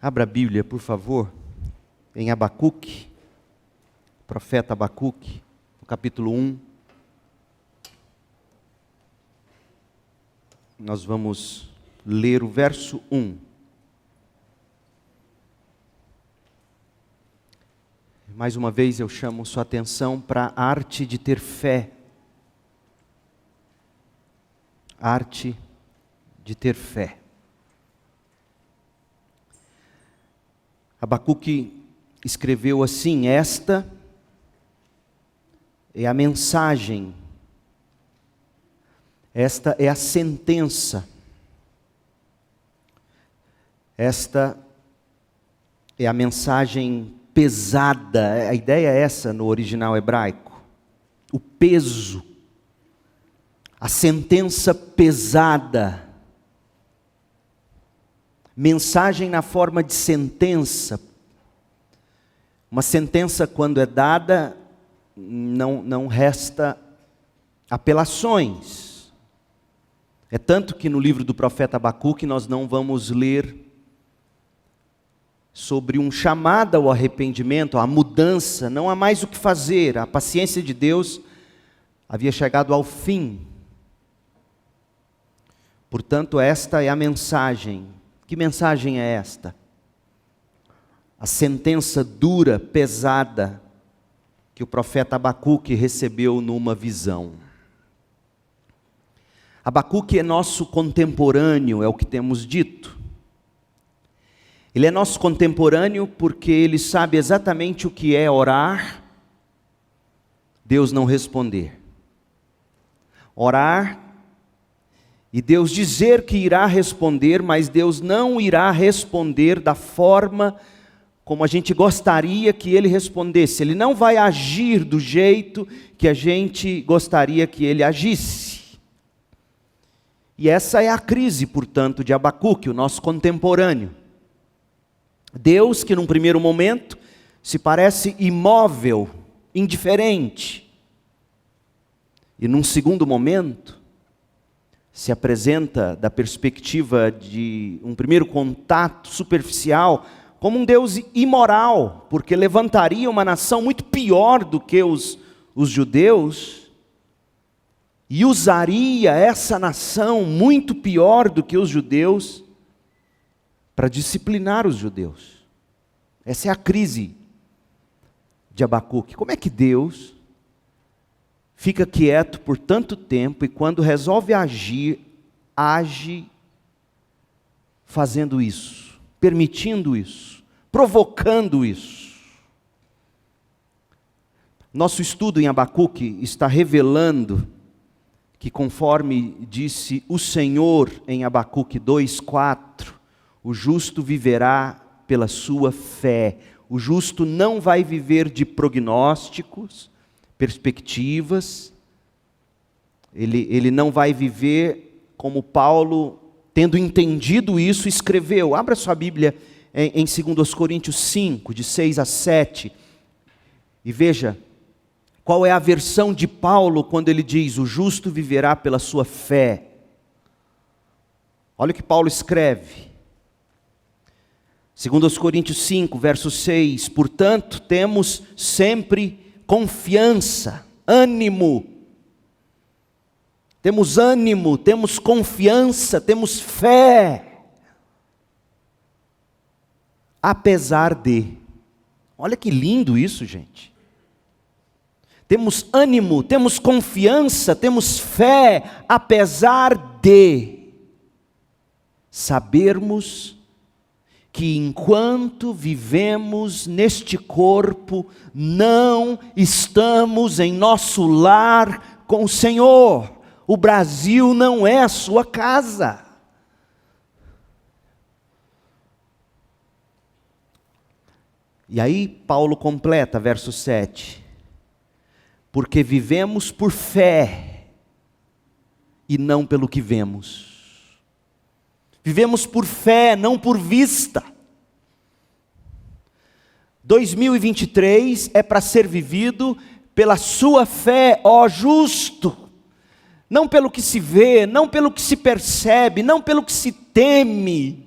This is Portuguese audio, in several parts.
Abra a Bíblia, por favor, em Abacuque, profeta Abacuque, no capítulo 1. Nós vamos ler o verso 1. Mais uma vez eu chamo sua atenção para a arte de ter fé. Arte de ter fé. Abacuque escreveu assim: esta é a mensagem, esta é a sentença, esta é a mensagem pesada. A ideia é essa no original hebraico, o peso, a sentença pesada. Mensagem na forma de sentença. Uma sentença, quando é dada, não resta apelações. É tanto que no livro do profeta Abacuque nós não vamos ler sobre um chamado ao arrependimento, à mudança. Não há mais o que fazer. A paciência de Deus havia chegado ao fim. Portanto, esta é a mensagem. Que mensagem é esta? A sentença dura, pesada, que o profeta Abacuque recebeu numa visão. Abacuque é nosso contemporâneo, é o que temos dito. Ele é nosso contemporâneo porque ele sabe exatamente o que é orar, Deus não responder. Orar, e Deus dizer que irá responder, mas Deus não irá responder da forma como a gente gostaria que Ele respondesse. Ele não vai agir do jeito que a gente gostaria que Ele agisse. E essa é a crise, portanto, de Abacuque, o nosso contemporâneo. Deus que num primeiro momento se parece imóvel, indiferente. E num segundo momento, se apresenta da perspectiva de um primeiro contato superficial como um Deus imoral, porque levantaria uma nação muito pior do que os judeus e usaria essa nação muito pior do que os judeus para disciplinar os judeus. Essa é a crise de Abacuque. Como é que Deus fica quieto por tanto tempo e quando resolve agir, age fazendo isso, permitindo isso, provocando isso? Nosso estudo em Abacuque está revelando que, conforme disse o Senhor em Abacuque 2:4, o justo viverá pela sua fé. O justo não vai viver de prognósticos, perspectivas, ele não vai viver como Paulo, tendo entendido isso, escreveu. Abra sua Bíblia em 2 Coríntios 5, de 6 a 7, e veja qual é a versão de Paulo quando ele diz: o justo viverá pela sua fé. Olha o que Paulo escreve. 2 Coríntios 5, verso 6, portanto, temos sempre confiança, ânimo. Temos ânimo, temos confiança, temos fé. Apesar de. Olha que lindo isso, gente. Temos ânimo, temos confiança, temos fé, apesar de sabermos que enquanto vivemos neste corpo, não estamos em nosso lar com o Senhor. O Brasil não é a sua casa. E aí Paulo completa, verso 7. Porque vivemos por fé e não pelo que vemos. Vivemos por fé, não por vista. 2023 é para ser vivido pela sua fé, ó justo. Não pelo que se vê, não pelo que se percebe, não pelo que se teme.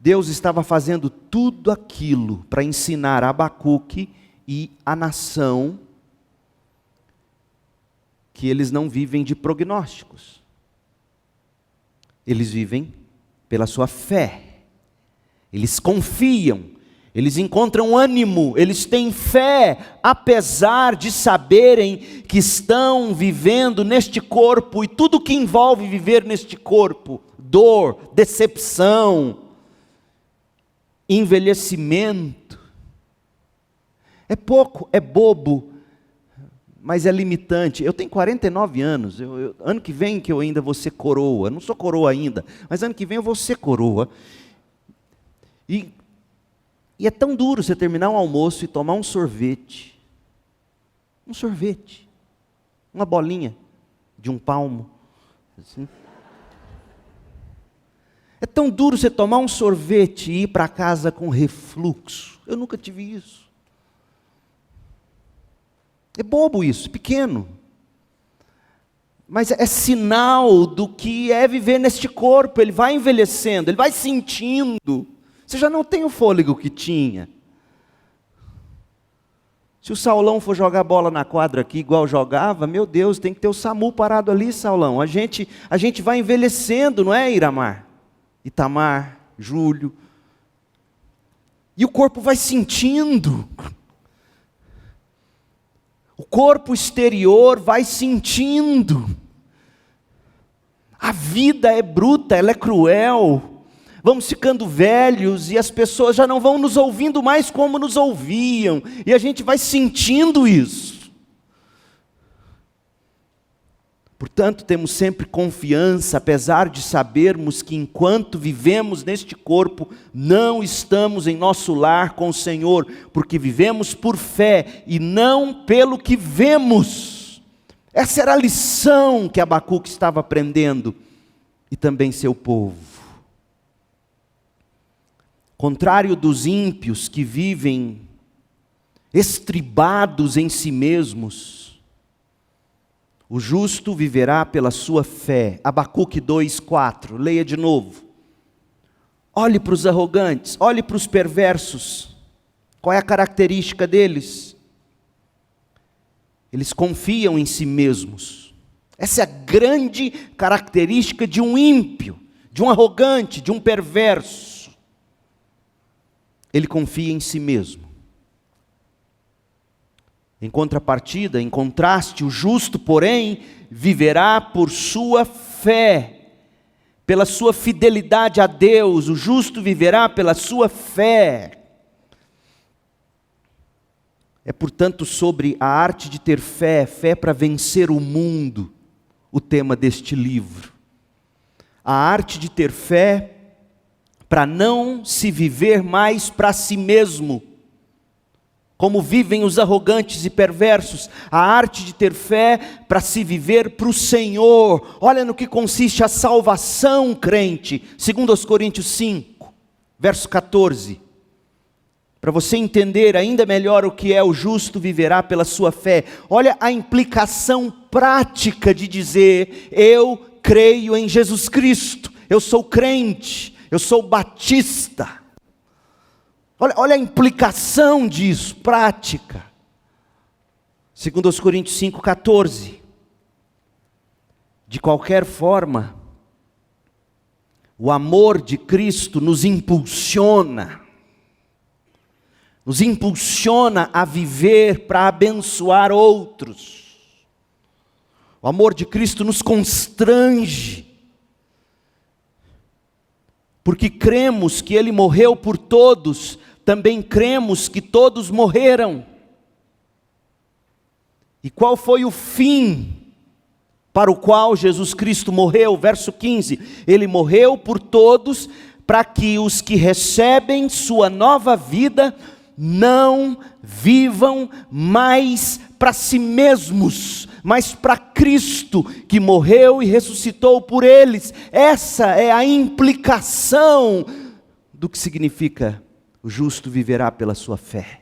Deus estava fazendo tudo aquilo para ensinar a Abacuque e a nação que eles não vivem de prognósticos. Eles vivem pela sua fé. Eles confiam, eles encontram ânimo, eles têm fé, apesar de saberem que estão vivendo neste corpo, e tudo que envolve viver neste corpo, dor, decepção, envelhecimento, é pouco, é bobo, mas é limitante. Eu tenho 49 anos, ano que vem que eu ainda vou ser coroa, não sou coroa ainda, mas ano que vem eu vou ser coroa. E é tão duro você terminar um almoço e tomar um sorvete, uma bolinha de um palmo, assim. É tão duro você tomar um sorvete e ir para casa com refluxo. Eu nunca tive isso. É bobo isso, pequeno. Mas é sinal do que é viver neste corpo. Ele vai envelhecendo, ele vai sentindo. Você já não tem o fôlego que tinha. Se o Saulão for jogar bola na quadra aqui igual jogava, meu Deus, tem que ter o SAMU parado ali, Saulão. A gente vai envelhecendo, não é, Iramar? Itamar, Júlio. E o corpo vai sentindo. O corpo exterior vai sentindo. A vida é bruta, ela é cruel. Vamos ficando velhos e as pessoas já não vão nos ouvindo mais como nos ouviam. E a gente vai sentindo isso. Portanto, temos sempre confiança, apesar de sabermos que enquanto vivemos neste corpo, não estamos em nosso lar com o Senhor, porque vivemos por fé e não pelo que vemos. Essa era a lição que Abacuque estava aprendendo, e também seu povo. Contrário dos ímpios que vivem estribados em si mesmos, o justo viverá pela sua fé. Abacuque 2:4, leia de novo. Olhe para os arrogantes, olhe para os perversos. Qual é a característica deles? Eles confiam em si mesmos. Essa é a grande característica de um ímpio, de um arrogante, de um perverso. Ele confia em si mesmo. Em contrapartida, em contraste, o justo, porém, viverá por sua fé, pela sua fidelidade a Deus. O justo viverá pela sua fé. É, portanto, sobre a arte de ter fé, fé para vencer o mundo, o tema deste livro. A arte de ter fé para não se viver mais para si mesmo, como vivem os arrogantes e perversos. A arte de ter fé para se viver para o Senhor. Olha no que consiste a salvação, crente. 2 Coríntios 5, verso 14. Para você entender ainda melhor o que é o justo viverá pela sua fé. Olha a implicação prática de dizer: eu creio em Jesus Cristo, eu sou crente, eu sou batista. Olha a implicação disso, prática. 2 Coríntios 5,14. De qualquer forma, o amor de Cristo nos impulsiona a viver para abençoar outros. O amor de Cristo nos constrange, porque cremos que Ele morreu por todos, também cremos que todos morreram. E qual foi o fim para o qual Jesus Cristo morreu? Verso 15, Ele morreu por todos, para que os que recebem sua nova vida não vivam mais para si mesmos, mas para Cristo, que morreu e ressuscitou por eles. Essa é a implicação do que significa o justo viverá pela sua fé.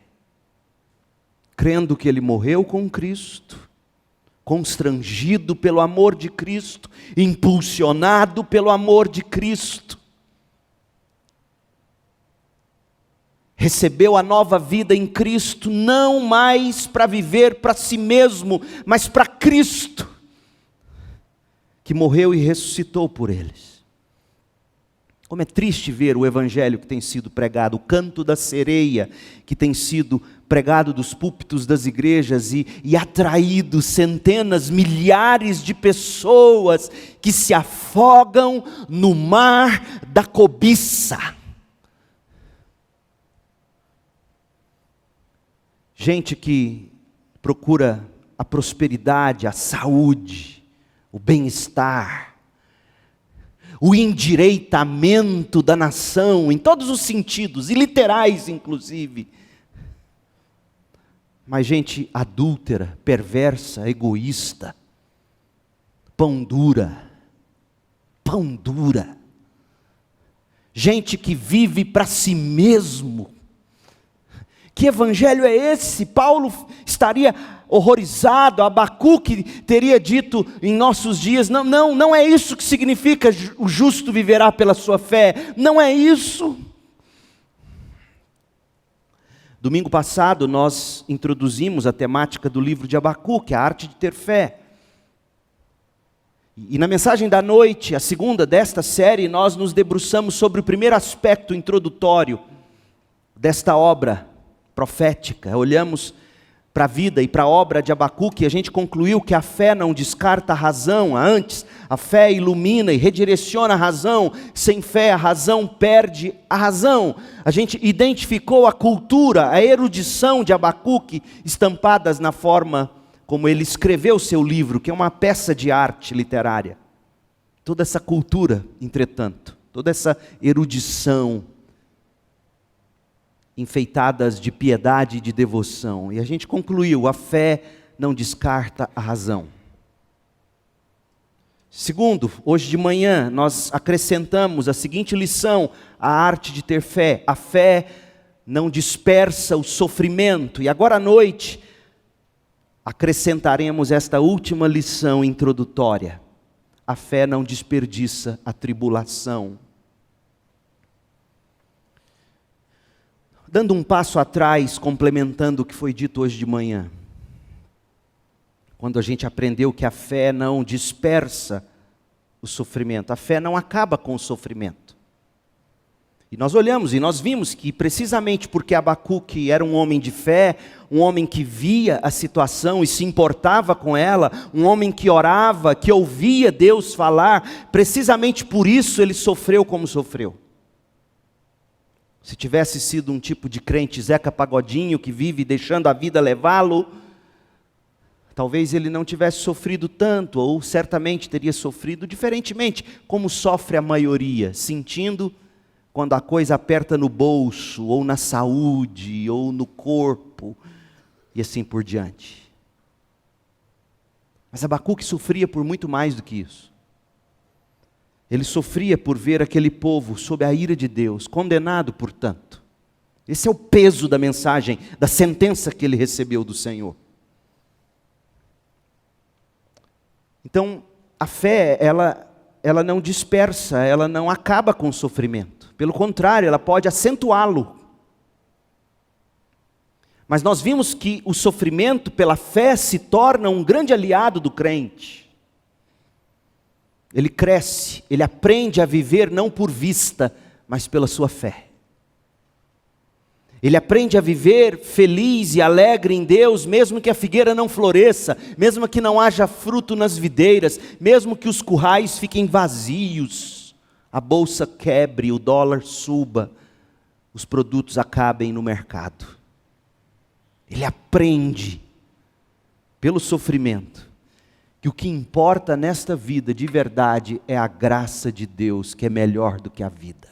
Crendo que Ele morreu com Cristo, constrangido pelo amor de Cristo, impulsionado pelo amor de Cristo. recebeu a nova vida em Cristo, não mais para viver para si mesmo, mas para Cristo, que morreu e ressuscitou por eles. Como é triste ver o evangelho que tem sido pregado, o canto da sereia que tem sido pregado dos púlpitos das igrejas e atraído centenas, milhares de pessoas que se afogam no mar da cobiça. Gente que procura a prosperidade, a saúde, o bem-estar, o endireitamento da nação, em todos os sentidos, e literais inclusive. Mas gente adúltera, perversa, egoísta, pão dura. Gente que vive para si mesmo. Que evangelho é esse? Paulo estaria horrorizado, Abacuque teria dito em nossos dias, não é isso que significa o justo viverá pela sua fé, não é isso. Domingo passado nós introduzimos a temática do livro de Abacuque, a arte de ter fé. E na mensagem da noite, a segunda desta série, nós nos debruçamos sobre o primeiro aspecto introdutório desta obra profética. Olhamos para a vida e para a obra de Abacuque e a gente concluiu que a fé não descarta a razão. Antes, a fé ilumina e redireciona a razão. Sem fé, a razão perde a razão. A gente identificou a cultura, a erudição de Abacuque estampadas na forma como ele escreveu seu livro, que é uma peça de arte literária. Toda essa cultura, entretanto, toda essa erudição, enfeitadas de piedade e de devoção. E a gente concluiu, a fé não descarta a razão. Segundo, hoje de manhã, nós acrescentamos a seguinte lição, a arte de ter fé. A fé não dispersa o sofrimento. E agora à noite, acrescentaremos esta última lição introdutória. A fé não desperdiça a tribulação. Dando um passo atrás, complementando o que foi dito hoje de manhã. Quando a gente aprendeu que a fé não dispersa o sofrimento, a fé não acaba com o sofrimento. E nós olhamos e nós vimos que precisamente porque Abacuque era um homem de fé, um homem que via a situação e se importava com ela, um homem que orava, que ouvia Deus falar, precisamente por isso ele sofreu como sofreu. Se tivesse sido um tipo de crente Zeca Pagodinho, que vive deixando a vida levá-lo, talvez ele não tivesse sofrido tanto, ou certamente teria sofrido diferentemente, como sofre a maioria, sentindo quando a coisa aperta no bolso, ou na saúde, ou no corpo, e assim por diante. Mas Abacuque sofria por muito mais do que isso. Ele sofria por ver aquele povo sob a ira de Deus, condenado portanto. Esse é o peso da mensagem, da sentença que ele recebeu do Senhor. Então, a fé, ela não dispersa, ela não acaba com o sofrimento. Pelo contrário, ela pode acentuá-lo. Mas nós vimos que o sofrimento pela fé se torna um grande aliado do crente. Ele cresce, ele aprende a viver não por vista, mas pela sua fé. Ele aprende a viver feliz e alegre em Deus, mesmo que a figueira não floresça, mesmo que não haja fruto nas videiras, mesmo que os currais fiquem vazios, a bolsa quebre, o dólar suba, os produtos acabem no mercado. Ele aprende, pelo sofrimento, que o que importa nesta vida de verdade é a graça de Deus, que é melhor do que a vida.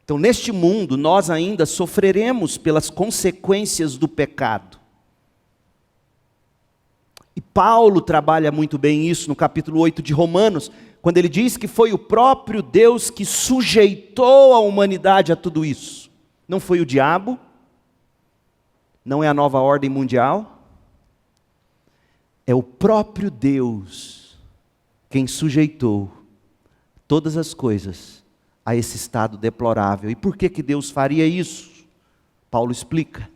Então, neste mundo, nós ainda sofreremos pelas consequências do pecado. E Paulo trabalha muito bem isso no capítulo 8 de Romanos, quando ele diz que foi o próprio Deus que sujeitou a humanidade a tudo isso. Não foi o diabo, não é a nova ordem mundial, é o próprio Deus quem sujeitou todas as coisas a esse estado deplorável. E por que Deus faria isso? Paulo explica: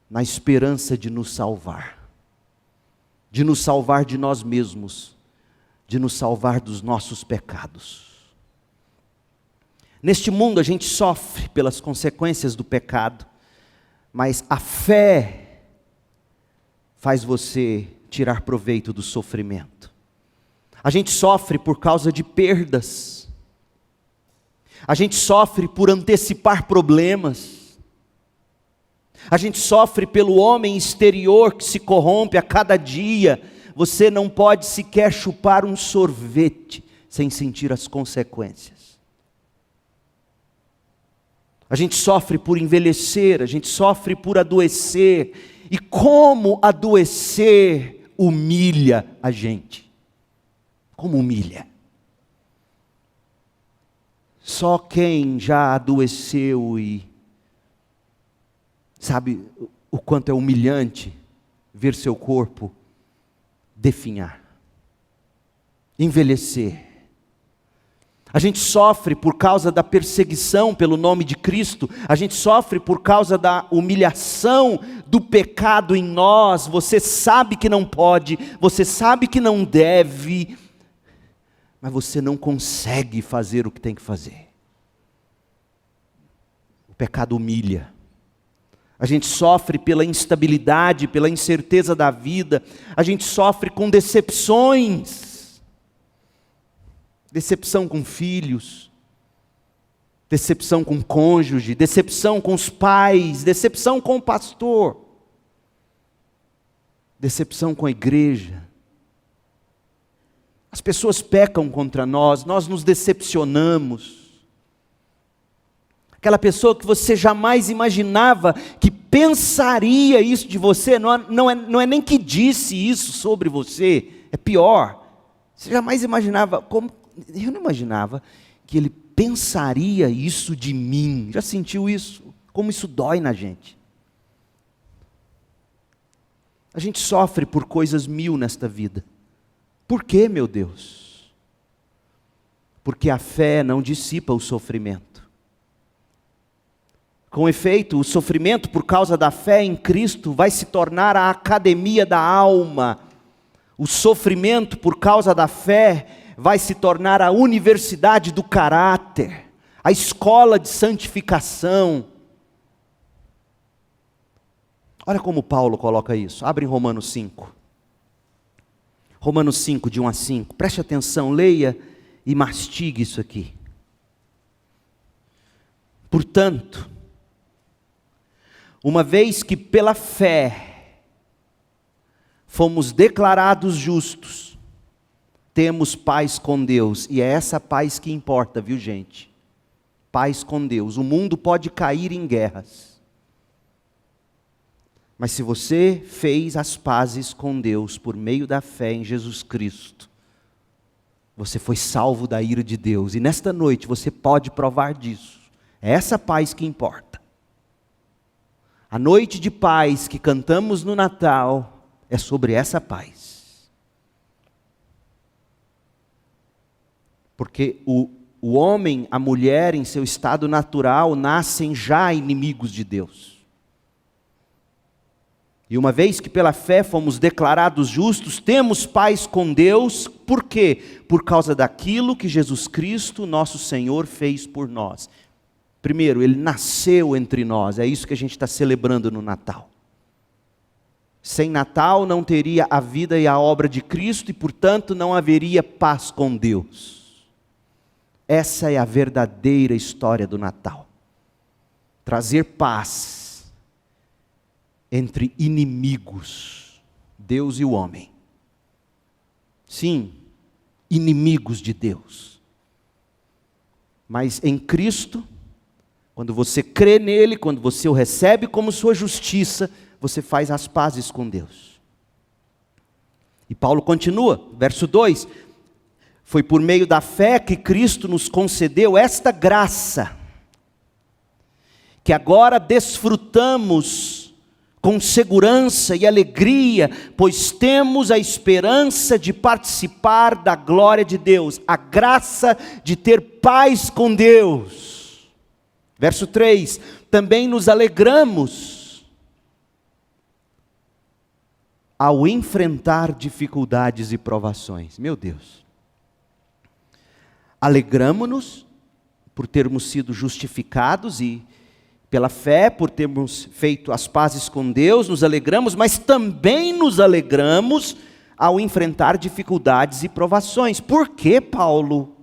na esperança de nos salvar de nós mesmos, de nos salvar dos nossos pecados. Neste mundo a gente sofre pelas consequências do pecado, mas a fé faz você tirar proveito do sofrimento. A gente sofre por causa de perdas, a gente sofre por antecipar problemas, a gente sofre pelo homem exterior que se corrompe a cada dia. Você não pode sequer chupar um sorvete sem sentir as consequências. A gente sofre por envelhecer, a gente sofre por adoecer. E como adoecer humilha a gente. Como humilha. Só quem já adoeceu e sabe o quanto é humilhante ver seu corpo definhar, envelhecer. A gente sofre por causa da perseguição pelo nome de Cristo, a gente sofre por causa da humilhação do pecado em nós. Você sabe que não pode, você sabe que não deve, mas você não consegue fazer o que tem que fazer. O pecado humilha. A gente sofre pela instabilidade, pela incerteza da vida. A gente sofre com decepções. Decepção com filhos. Decepção com o cônjuge. Decepção com os pais. Decepção com o pastor. Decepção com a igreja. As pessoas pecam contra nós, nós nos decepcionamos. Aquela pessoa que você jamais imaginava que pensaria isso de você, não é nem que disse isso sobre você, é pior. Você jamais imaginava, eu não imaginava que ele pensaria isso de mim. Já sentiu isso? Como isso dói na gente. A gente sofre por coisas mil nesta vida. Por quê, meu Deus? Porque a fé não dissipa o sofrimento. Com efeito, o sofrimento por causa da fé em Cristo vai se tornar a academia da alma. O sofrimento por causa da fé vai se tornar a universidade do caráter, a escola de santificação. Olha como Paulo coloca isso. Abre em Romanos 5. Romanos 5, de 1 a 5. Preste atenção, leia e mastigue isso aqui. Portanto, uma vez que pela fé fomos declarados justos, temos paz com Deus. E é essa paz que importa, viu gente? Paz com Deus. O mundo pode cair em guerras. Mas se você fez as pazes com Deus por meio da fé em Jesus Cristo, você foi salvo da ira de Deus. E nesta noite você pode provar disso. É essa paz que importa. A noite de paz que cantamos no Natal é sobre essa paz. Porque o homem, a mulher, em seu estado natural, nascem já inimigos de Deus. E uma vez que pela fé fomos declarados justos, temos paz com Deus. Por quê? Por causa daquilo que Jesus Cristo, nosso Senhor, fez por nós. Primeiro, Ele nasceu entre nós, é isso que a gente está celebrando no Natal. Sem Natal não teria a vida e a obra de Cristo e, portanto, não haveria paz com Deus. Essa é a verdadeira história do Natal. Trazer paz entre inimigos, Deus e o homem. Sim, inimigos de Deus. Mas em Cristo, quando você crê nele, quando você o recebe como sua justiça, você faz as pazes com Deus. E Paulo continua, verso 2: foi por meio da fé que Cristo nos concedeu esta graça, que agora desfrutamos com segurança e alegria, pois temos a esperança de participar da glória de Deus, a graça de ter paz com Deus. Verso 3, também nos alegramos ao enfrentar dificuldades e provações. Meu Deus. Alegramo-nos por termos sido justificados e pela fé, por termos feito as pazes com Deus, nos alegramos, mas também nos alegramos ao enfrentar dificuldades e provações. Por que, Paulo?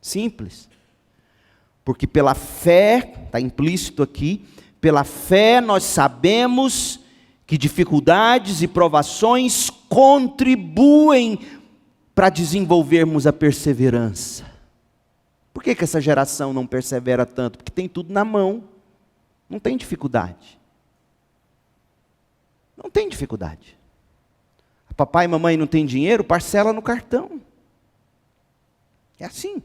Simples. Porque pela fé, está implícito aqui, pela fé nós sabemos que dificuldades e provações contribuem para desenvolvermos a perseverança. Por que essa geração não persevera tanto? Porque tem tudo na mão, não tem dificuldade. Não tem dificuldade. Papai e mamãe não tem dinheiro, parcela no cartão. É assim.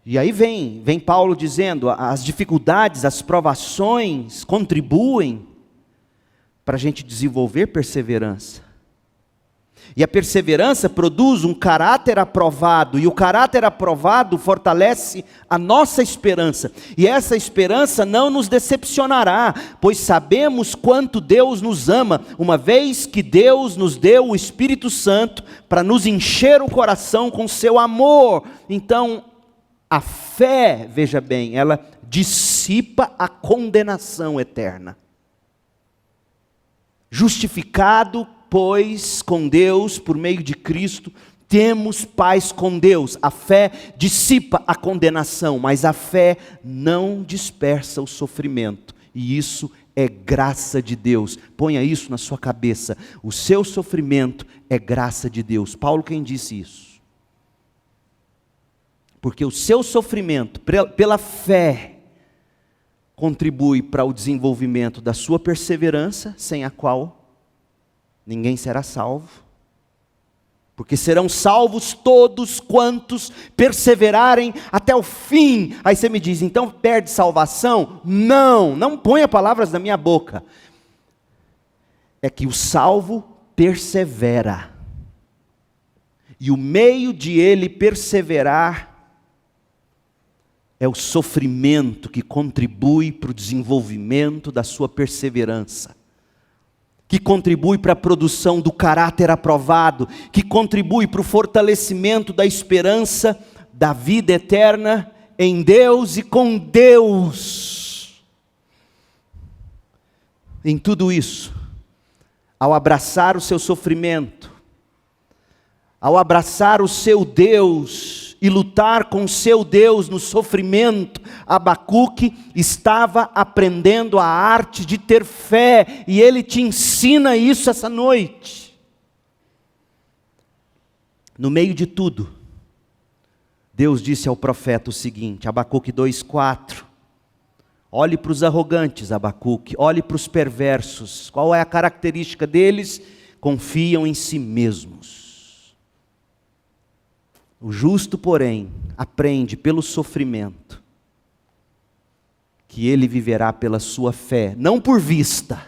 E aí vem Paulo dizendo, as dificuldades, as provações contribuem para a gente desenvolver perseverança. E a perseverança produz um caráter aprovado, e o caráter aprovado fortalece a nossa esperança. E essa esperança não nos decepcionará, pois sabemos quanto Deus nos ama, uma vez que Deus nos deu o Espírito Santo para nos encher o coração com seu amor. Então, a fé, veja bem, ela dissipa a condenação eterna. Justificado, pois, com Deus, por meio de Cristo, temos paz com Deus. A fé dissipa a condenação, mas a fé não dispersa o sofrimento. E isso é graça de Deus. Ponha isso na sua cabeça. O seu sofrimento é graça de Deus. Paulo quem disse isso? Porque o seu sofrimento, pela fé, contribui para o desenvolvimento da sua perseverança, sem a qual ninguém será salvo. Porque serão salvos todos quantos perseverarem até o fim. Aí você me diz, então perde salvação? Não ponha palavras na minha boca. É que o salvo persevera. E o meio de ele perseverar é o sofrimento que contribui para o desenvolvimento da sua perseverança, que contribui para a produção do caráter aprovado, que contribui para o fortalecimento da esperança da vida eterna em Deus e com Deus. Em tudo isso, ao abraçar o seu sofrimento, ao abraçar o seu Deus e lutar com o seu Deus no sofrimento, Abacuque estava aprendendo a arte de ter fé, e ele te ensina isso essa noite. No meio de tudo, Deus disse ao profeta o seguinte, Abacuque 2,4, olhe para os arrogantes, Abacuque, olhe para os perversos, qual é a característica deles? Confiam em si mesmos. O justo, porém, aprende pelo sofrimento que ele viverá pela sua fé, não por vista,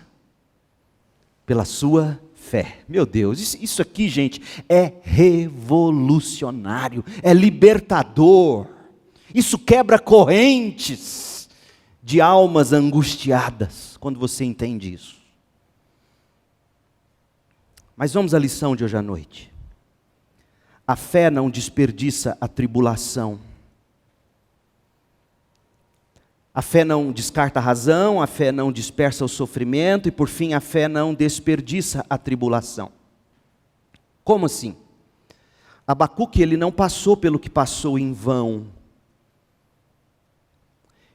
pela sua fé. Meu Deus, isso aqui, gente, é revolucionário, é libertador. Isso quebra correntes de almas angustiadas, quando você entende isso. Mas vamos à lição de hoje à noite. A fé não desperdiça a tribulação. A fé não descarta a razão, a fé não dispersa o sofrimento e, por fim, a fé não desperdiça a tribulação. Como assim? Abacuque, ele não passou pelo que passou em vão.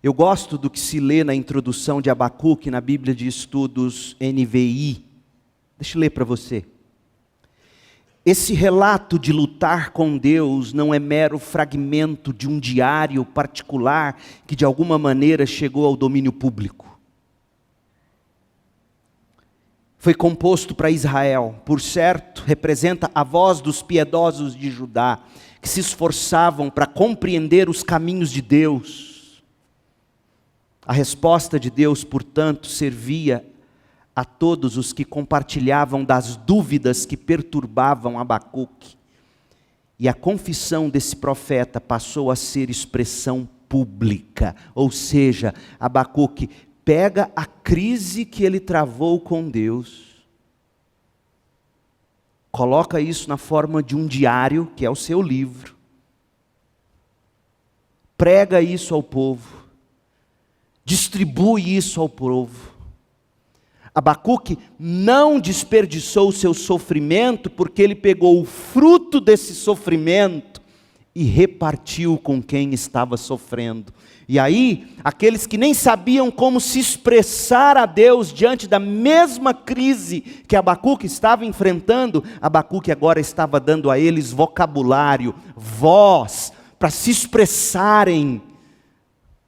Eu gosto do que se lê na introdução de Abacuque na Bíblia de Estudos NVI. Deixa eu ler para você. Esse relato de lutar com Deus não é mero fragmento de um diário particular que de alguma maneira chegou ao domínio público. Foi composto para Israel, por certo, representa a voz dos piedosos de Judá, que se esforçavam para compreender os caminhos de Deus. A resposta de Deus, portanto, servia a todos os que compartilhavam das dúvidas que perturbavam Abacuque. E a confissão desse profeta passou a ser expressão pública. Ou seja, Abacuque pega a crise que ele travou com Deus, coloca isso na forma de um diário, que é o seu livro, prega isso ao povo, distribui isso ao povo. Abacuque não desperdiçou o seu sofrimento, porque ele pegou o fruto desse sofrimento e repartiu com quem estava sofrendo. E aí, aqueles que nem sabiam como se expressar a Deus diante da mesma crise que Abacuque estava enfrentando, Abacuque agora estava dando a eles vocabulário, voz, para se expressarem,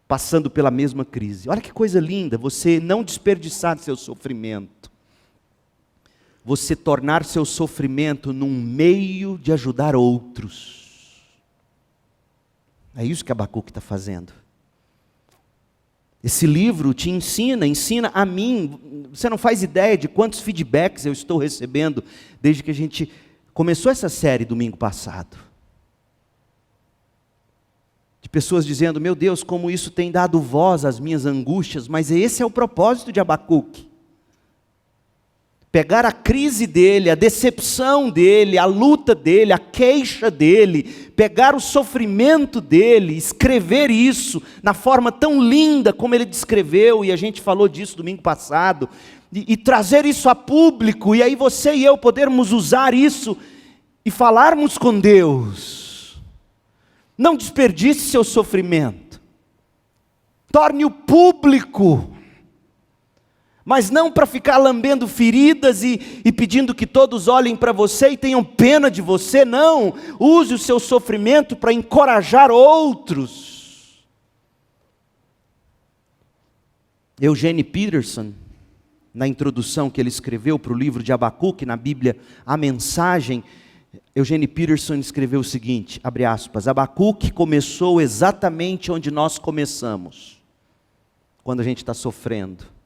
passando pela mesma crise. Olha que coisa linda, você não desperdiçar seu sofrimento, você tornar seu sofrimento num meio de ajudar outros. É isso que Abacuque está fazendo. Esse livro te ensina a mim. Você não faz ideia de quantos feedbacks eu estou recebendo desde que a gente começou essa série domingo passado. De pessoas dizendo, meu Deus, como isso tem dado voz às minhas angústias, mas esse é o propósito de Abacuque. Pegar a crise dele, a decepção dele, a luta dele, a queixa dele, pegar o sofrimento dele, escrever isso na forma tão linda como ele descreveu, e a gente falou disso domingo passado, e trazer isso a público, e aí você e eu podermos usar isso e falarmos com Deus. Não desperdice seu sofrimento, torne-o público, mas não para ficar lambendo feridas e pedindo que todos olhem para você e tenham pena de você, não. Use o seu sofrimento para encorajar outros. Eugene Peterson, na introdução que ele escreveu para o livro de Abacuque, na Bíblia, A Mensagem, Eugene Peterson escreveu o seguinte, abre aspas, Abacuque começou exatamente onde nós começamos, quando a gente está sofrendo.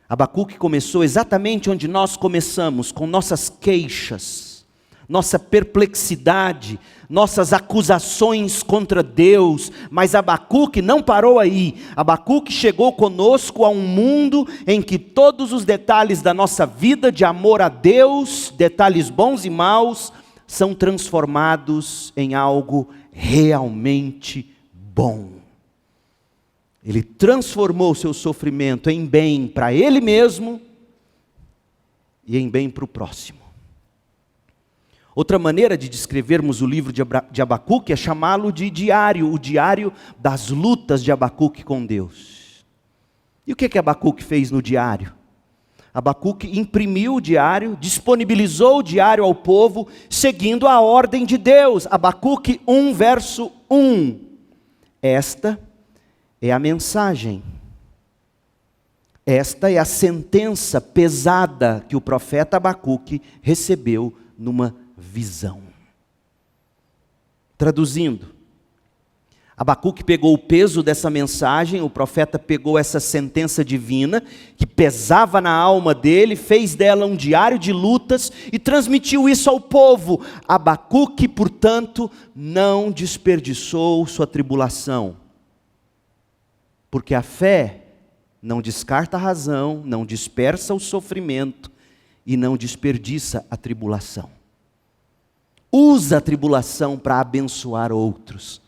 Abacuque começou exatamente onde nós começamos, com nossas queixas, nossa perplexidade, nossas acusações contra Deus, mas Abacuque não parou aí. Abacuque chegou conosco a um mundo em que todos os detalhes da nossa vida de amor a Deus, detalhes bons e maus, são transformados em algo realmente bom. Ele transformou o seu sofrimento em bem para ele mesmo e em bem para o próximo. Outra maneira de descrevermos o livro de Abacuque é chamá-lo de diário, o diário das lutas de Abacuque com Deus. E o que Abacuque fez no diário? Abacuque imprimiu o diário, disponibilizou o diário ao povo, seguindo a ordem de Deus. Abacuque 1, verso 1. Esta é a mensagem. Esta é a sentença pesada que o profeta Abacuque recebeu numa visão. Traduzindo, Abacuque pegou o peso dessa mensagem, o profeta pegou essa sentença divina, que pesava na alma dele, fez dela um diário de lutas e transmitiu isso ao povo. Abacuque, portanto, não desperdiçou sua tribulação, porque a fé não descarta a razão, não dispersa o sofrimento e não desperdiça a tribulação. Usa a tribulação para abençoar outros.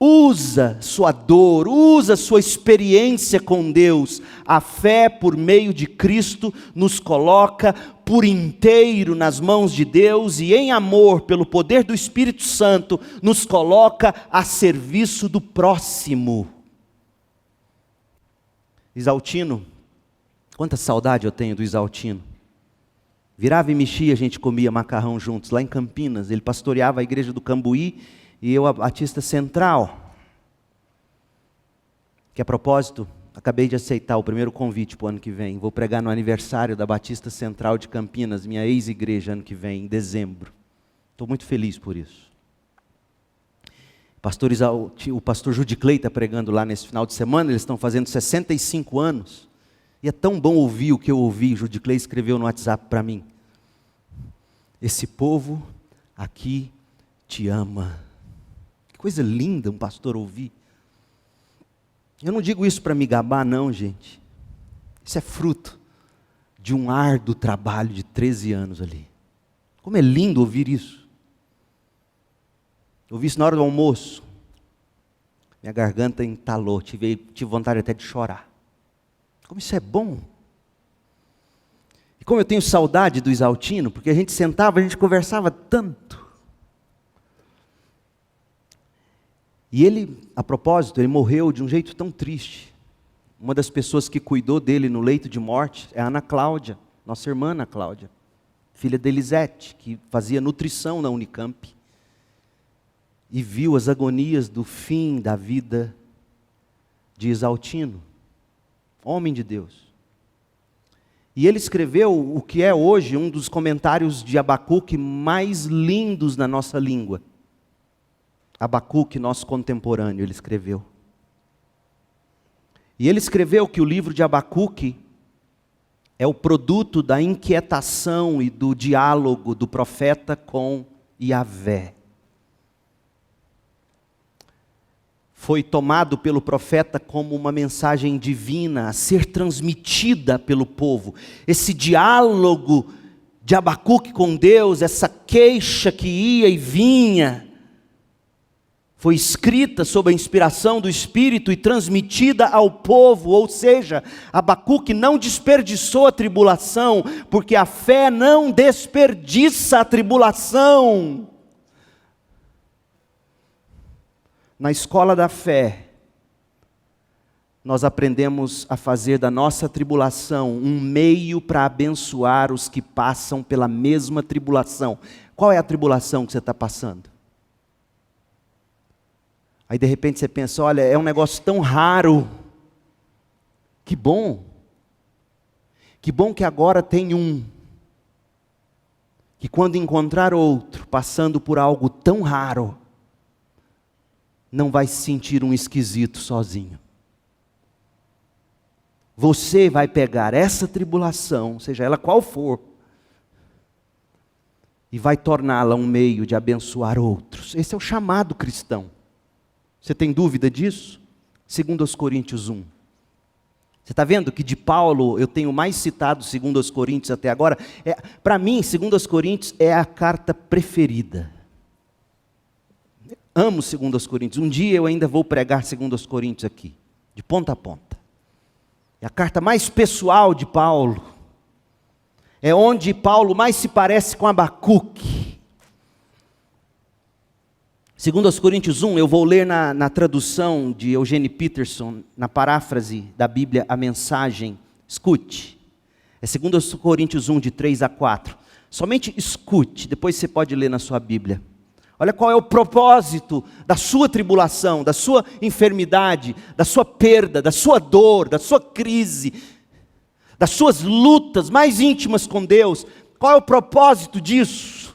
Usa sua dor, usa sua experiência com Deus. A fé por meio de Cristo nos coloca por inteiro nas mãos de Deus e em amor pelo poder do Espírito Santo nos coloca a serviço do próximo. Isaltino, quanta saudade eu tenho do Isaltino. Virava e mexia, a gente comia macarrão juntos, lá em Campinas. Ele pastoreava a igreja do Cambuí e eu a Batista Central. Que a propósito, acabei de aceitar o primeiro convite para o ano que vem. Vou pregar no aniversário da Batista Central de Campinas, minha ex-igreja, ano que vem, em dezembro. Estou muito feliz por isso. O pastor Judiclei está pregando lá nesse final de semana, eles estão fazendo 65 anos. E é tão bom ouvir o que eu ouvi. Judiclei escreveu no WhatsApp para mim: esse povo aqui te ama. Que coisa linda um pastor ouvir. Eu não digo isso para me gabar não, gente. Isso é fruto de um árduo trabalho de 13 anos ali. Como é lindo ouvir isso. Eu ouvi isso na hora do almoço. Minha garganta entalou, tive vontade até de chorar. Como isso é bom. E como eu tenho saudade do Isaltino, porque a gente sentava, a gente conversava tanto. E ele, a propósito, ele morreu de um jeito tão triste. Uma das pessoas que cuidou dele no leito de morte é a Ana Cláudia, nossa irmã Ana Cláudia, filha de Elisete, que fazia nutrição na Unicamp. E viu as agonias do fim da vida de Isaltino, homem de Deus. E ele escreveu o que é hoje um dos comentários de Abacuque mais lindos na nossa língua. Abacuque, nosso contemporâneo, ele escreveu. E ele escreveu que o livro de Abacuque é o produto da inquietação e do diálogo do profeta com Yahvé. Foi tomado pelo profeta como uma mensagem divina a ser transmitida pelo povo. Esse diálogo de Abacuque com Deus, essa queixa que ia e vinha, foi escrita sob a inspiração do Espírito e transmitida ao povo. Ou seja, Abacuque não desperdiçou a tribulação, porque a fé não desperdiça a tribulação. Na escola da fé, nós aprendemos a fazer da nossa tribulação um meio para abençoar os que passam pela mesma tribulação. Qual é a tribulação que você está passando? Aí de repente você pensa, olha, é um negócio tão raro. Que bom. Que bom que agora tem um. Que quando encontrar outro passando por algo tão raro, não vai se sentir um esquisito sozinho. Você vai pegar essa tribulação, seja ela qual for, e vai torná-la um meio de abençoar outros. Esse é o chamado cristão. Você tem dúvida disso? 2 Coríntios 1. Você está vendo que de Paulo eu tenho mais citado 2 Coríntios até agora? Para mim, 2 Coríntios é a carta preferida. Amo 2 Coríntios. Um dia eu ainda vou pregar 2 Coríntios aqui, de ponta a ponta. É a carta mais pessoal de Paulo. É onde Paulo mais se parece com Abacuque. 2 Coríntios 1, eu vou ler na tradução de Eugene Peterson, na paráfrase da Bíblia, a mensagem. Escute. É 2 Coríntios 1, de 3 a 4. Somente escute, depois você pode ler na sua Bíblia. Olha qual é o propósito da sua tribulação, da sua enfermidade, da sua perda, da sua dor, da sua crise, das suas lutas mais íntimas com Deus. Qual é o propósito disso?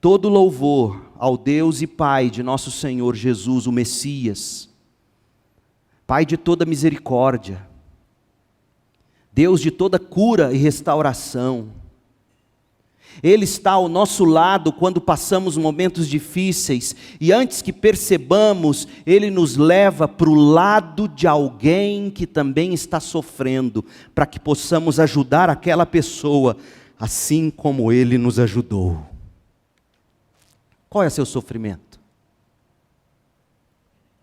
Todo louvor ao Deus e Pai de nosso Senhor Jesus, o Messias, Pai de toda misericórdia, Deus de toda cura e restauração. Ele está ao nosso lado quando passamos momentos difíceis, e antes que percebamos, Ele nos leva para o lado de alguém que também está sofrendo, para que possamos ajudar aquela pessoa, assim como Ele nos ajudou. Qual é seu sofrimento?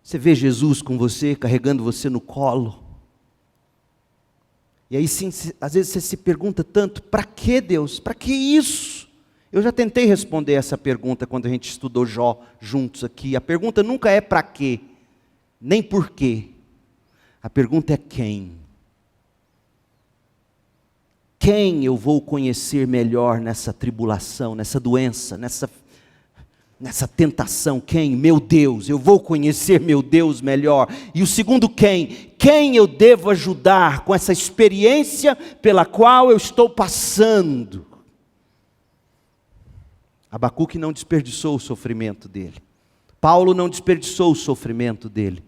Você vê Jesus com você, carregando você no colo? E aí sim, às vezes você se pergunta tanto, para que Deus? Para que isso? Eu já tentei responder essa pergunta quando a gente estudou Jó juntos aqui. A pergunta nunca é para quê, nem por quê. A pergunta é quem? Quem eu vou conhecer melhor nessa tribulação, nessa doença, nessa tentação? Quem? Meu Deus, eu vou conhecer meu Deus melhor. E o segundo quem? Quem eu devo ajudar com essa experiência pela qual eu estou passando? Abacuque não desperdiçou o sofrimento dele. Paulo não desperdiçou o sofrimento dele.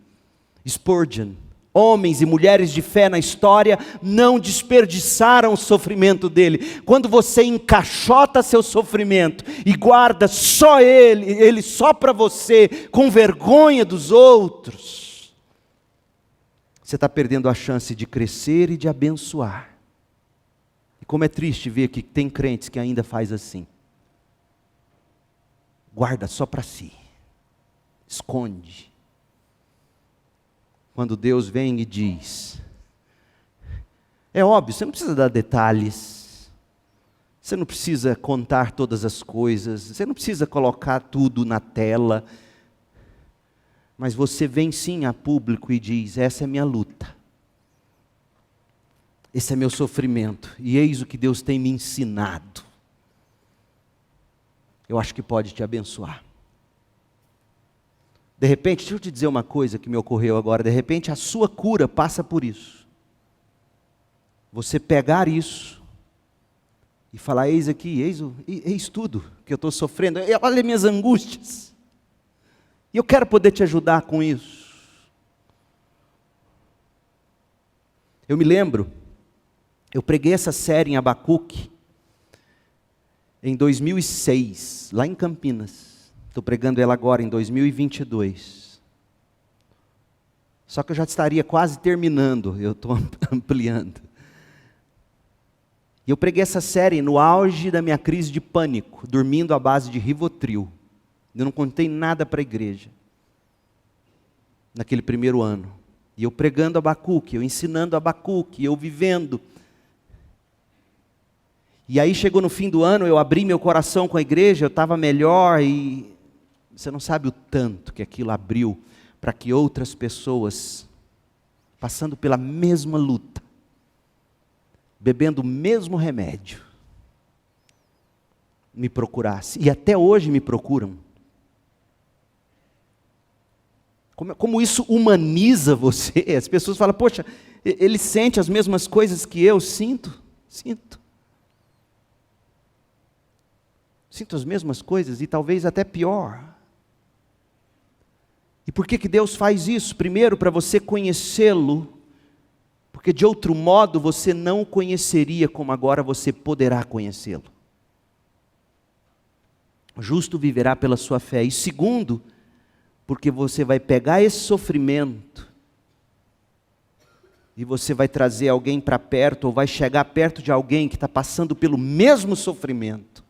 Spurgeon, homens e mulheres de fé na história, não desperdiçaram o sofrimento dele. Quando você encaixota seu sofrimento e guarda só ele só para você, com vergonha dos outros, você está perdendo a chance de crescer e de abençoar. E como é triste ver que tem crentes que ainda faz assim. Guarda só para si. Esconde. Quando Deus vem e diz, é óbvio, você não precisa dar detalhes, você não precisa contar todas as coisas, você não precisa colocar tudo na tela, mas você vem sim a público e diz, essa é minha luta, esse é meu sofrimento, e eis o que Deus tem me ensinado. Eu acho que pode te abençoar. De repente, deixa eu te dizer uma coisa que me ocorreu agora. De repente, a sua cura passa por isso. Você pegar isso e falar, eis aqui, eis tudo que eu estou sofrendo. Olha minhas angústias. E eu quero poder te ajudar com isso. Eu me lembro, eu preguei essa série em Abacuque em 2006, lá em Campinas. Estou pregando ela agora em 2022. Só que eu já estaria quase terminando, eu estou ampliando. E eu preguei essa série no auge da minha crise de pânico, dormindo à base de Rivotril. Eu não contei nada para a igreja, naquele primeiro ano. E eu pregando Abacuque, eu ensinando Abacuque, eu vivendo. E aí chegou no fim do ano, eu abri meu coração com a igreja, eu estava melhor e você não sabe o tanto que aquilo abriu para que outras pessoas, passando pela mesma luta, bebendo o mesmo remédio, me procurassem. E até hoje me procuram. Como isso humaniza você? As pessoas falam, poxa, ele sente as mesmas coisas que eu sinto. Sinto as mesmas coisas e talvez até pior. E por que Deus faz isso? Primeiro, para você conhecê-lo, porque de outro modo você não o conheceria como agora você poderá conhecê-lo. O justo viverá pela sua fé. E segundo, porque você vai pegar esse sofrimento e você vai trazer alguém para perto, ou vai chegar perto de alguém que está passando pelo mesmo sofrimento.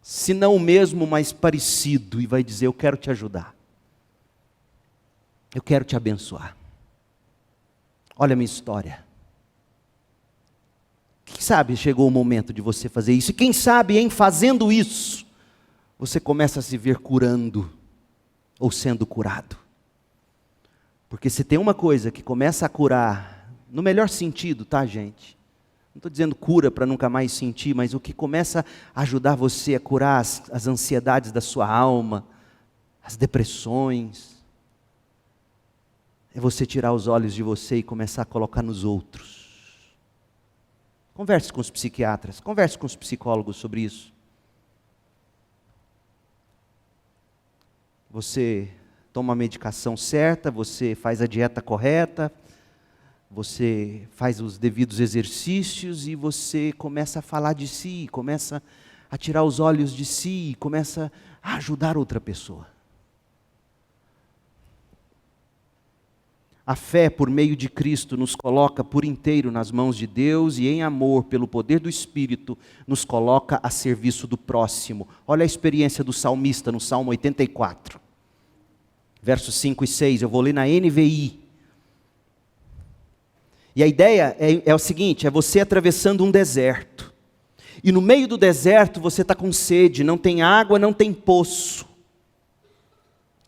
Se não o mesmo, mas parecido, e vai dizer, eu quero te ajudar. Eu quero te abençoar. Olha a minha história. Quem sabe chegou o momento de você fazer isso, e quem sabe em fazendo isso, você começa a se ver curando, ou sendo curado. Porque se tem uma coisa que começa a curar, no melhor sentido, tá, gente? Não estou dizendo cura para nunca mais sentir, mas o que começa a ajudar você a curar as ansiedades da sua alma, as depressões, é você tirar os olhos de você e começar a colocar nos outros. Converse com os psiquiatras, converse com os psicólogos sobre isso. Você toma a medicação certa, você faz a dieta correta, você faz os devidos exercícios e você começa a falar de si, começa a tirar os olhos de si, começa a ajudar outra pessoa. A fé por meio de Cristo nos coloca por inteiro nas mãos de Deus e em amor, pelo poder do Espírito, nos coloca a serviço do próximo. Olha a experiência do salmista no Salmo 84, versos 5 e 6, eu vou ler na NVI. E a ideia é o seguinte, é você atravessando um deserto. E no meio do deserto você está com sede, não tem água, não tem poço.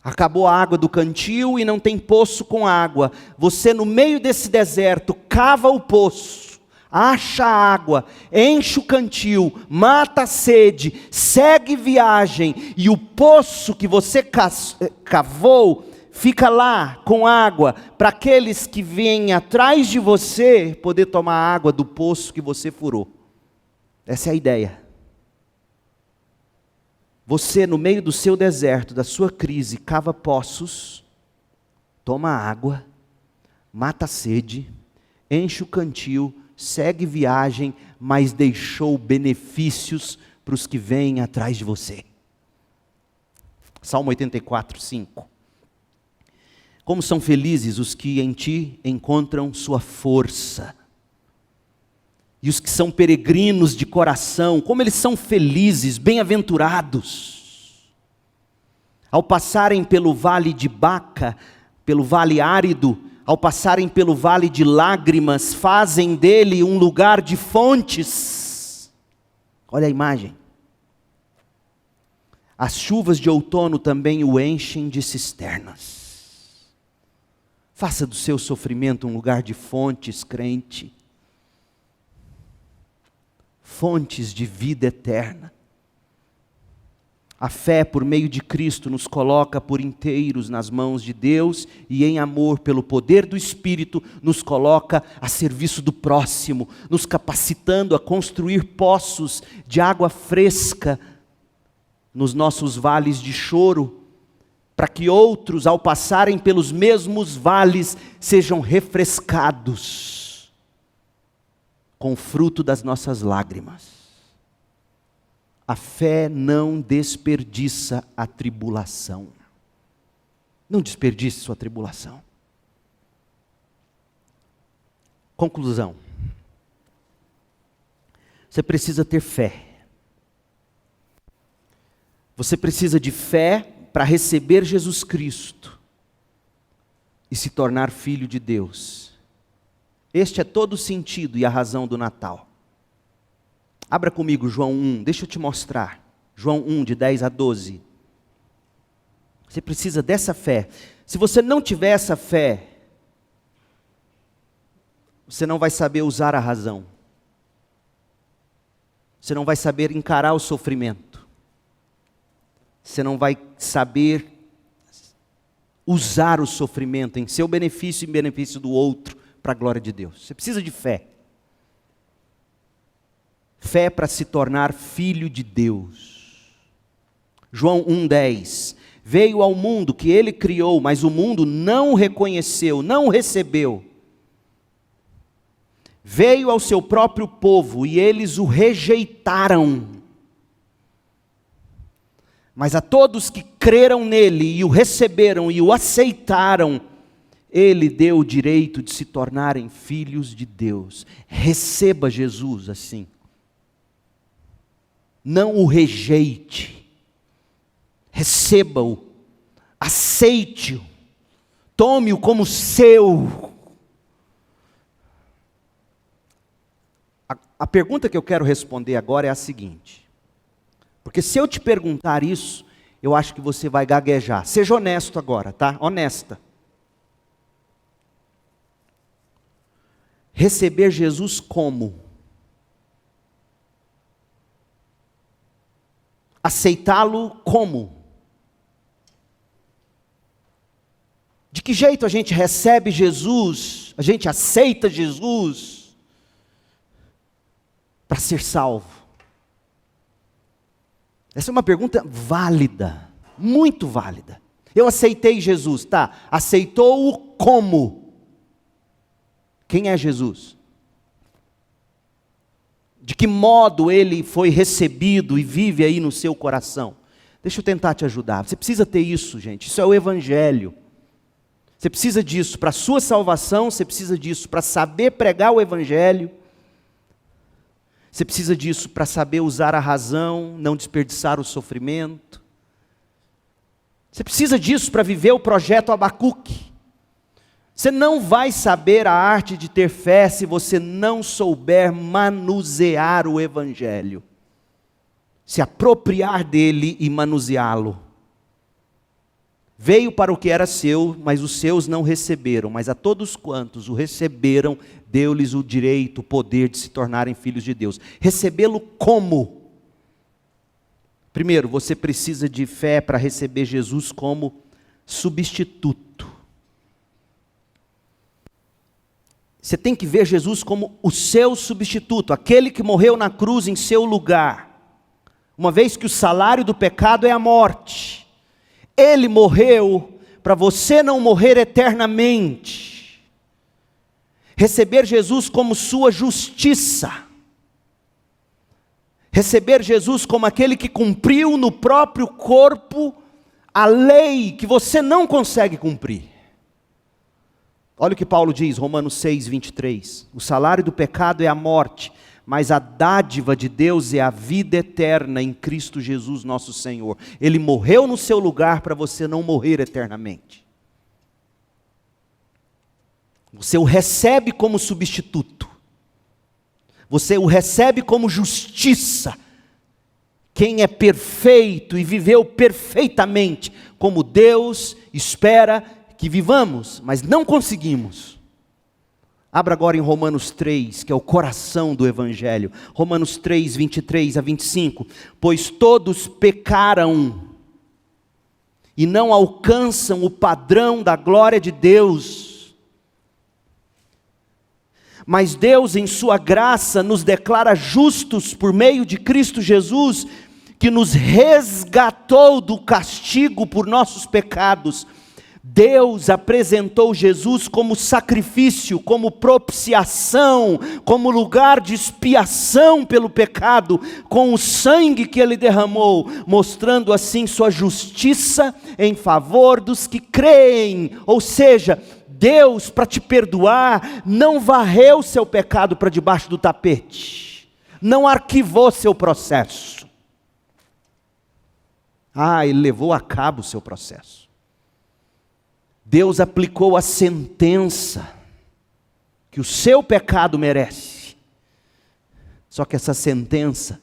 Acabou a água do cantil e não tem poço com água. Você no meio desse deserto cava o poço, acha água, enche o cantil, mata a sede, segue viagem. E o poço que você cavou fica lá com água, para aqueles que vêm atrás de você poder tomar água do poço que você furou. Essa é a ideia. Você, no meio do seu deserto, da sua crise, cava poços, toma água, mata a sede, enche o cantil, segue viagem, mas deixou benefícios para os que vêm atrás de você. Salmo 84, 5. Como são felizes os que em ti encontram sua força. E os que são peregrinos de coração, como eles são felizes, bem-aventurados. Ao passarem pelo vale de Baca, pelo vale árido, ao passarem pelo vale de lágrimas, fazem dele um lugar de fontes. Olha a imagem. As chuvas de outono também o enchem de cisternas. Faça do seu sofrimento um lugar de fontes, crente. Fontes de vida eterna. A fé por meio de Cristo nos coloca por inteiros nas mãos de Deus e em amor pelo poder do Espírito nos coloca a serviço do próximo, nos capacitando a construir poços de água fresca nos nossos vales de choro, para que outros, ao passarem pelos mesmos vales, sejam refrescados com o fruto das nossas lágrimas. A fé não desperdiça a tribulação. Não desperdice sua tribulação. Conclusão. Você precisa ter fé. Você precisa de fé para receber Jesus Cristo e se tornar filho de Deus. Este é todo o sentido e a razão do Natal. Abra comigo João 1, deixa eu te mostrar. João 1, de 10 a 12. Você precisa dessa fé. Se você não tiver essa fé, você não vai saber usar a razão. Você não vai saber encarar o sofrimento. Você não vai saber usar o sofrimento em seu benefício e em benefício do outro, para a glória de Deus. Você precisa de fé. Fé para se tornar filho de Deus. João 1,10. Veio ao mundo que ele criou, mas o mundo não o reconheceu, não o recebeu. Veio ao seu próprio povo e eles o rejeitaram. Mas a todos que creram nele e o receberam e o aceitaram, ele deu o direito de se tornarem filhos de Deus. Receba Jesus assim. Não o rejeite. Receba-o. Aceite-o. Tome-o como seu. A pergunta que eu quero responder agora é a seguinte. Porque se eu te perguntar isso, eu acho que você vai gaguejar. Seja honesto agora, tá? Honesta. Receber Jesus como? Aceitá-lo como? De que jeito a gente recebe Jesus, a gente aceita Jesus para ser salvo? Essa é uma pergunta válida, muito válida. Eu aceitei Jesus, tá? Aceitou-o como? Quem é Jesus? De que modo ele foi recebido e vive aí no seu coração? Deixa eu tentar te ajudar. Você precisa ter isso, gente. Isso é o Evangelho. Você precisa disso para a sua salvação, você precisa disso para saber pregar o Evangelho. Você precisa disso para saber usar a razão, não desperdiçar o sofrimento. Você precisa disso para viver o projeto Abacuque. Você não vai saber a arte de ter fé se você não souber manusear o Evangelho. Se apropriar dele e manuseá-lo. Veio para o que era seu, mas os seus não receberam. Mas a todos quantos o receberam, deu-lhes o direito, o poder de se tornarem filhos de Deus. Recebê-lo como? Primeiro, você precisa de fé para receber Jesus como substituto. Você tem que ver Jesus como o seu substituto, aquele que morreu na cruz em seu lugar. uma vez que o salário do pecado é a morte. Ele morreu para você não morrer eternamente. Receber Jesus como sua justiça. Receber Jesus como aquele que cumpriu no próprio corpo a lei que você não consegue cumprir. Olha o que Paulo diz, Romanos 6, 23. O salário do pecado é a morte, mas a dádiva de Deus é a vida eterna em Cristo Jesus nosso Senhor. Ele morreu no seu lugar para você não morrer eternamente. Você o recebe como substituto. Você o recebe como justiça. Quem é perfeito e viveu perfeitamente, como Deus espera que vivamos, mas não conseguimos. Abra agora em Romanos 3, que é o coração do Evangelho. Romanos 3, 23 a 25. Pois todos pecaram e não alcançam o padrão da glória de Deus. Mas Deus, em sua graça, nos declara justos por meio de Cristo Jesus, que nos resgatou do castigo por nossos pecados. Deus apresentou Jesus como sacrifício, como propiciação, como lugar de expiação pelo pecado, com o sangue que Ele derramou, mostrando assim sua justiça em favor dos que creem. Ou seja, Deus, para te perdoar, não varreu seu pecado para debaixo do tapete, não arquivou seu processo. Ele levou a cabo o seu processo. Deus aplicou a sentença que o seu pecado merece. Só que essa sentença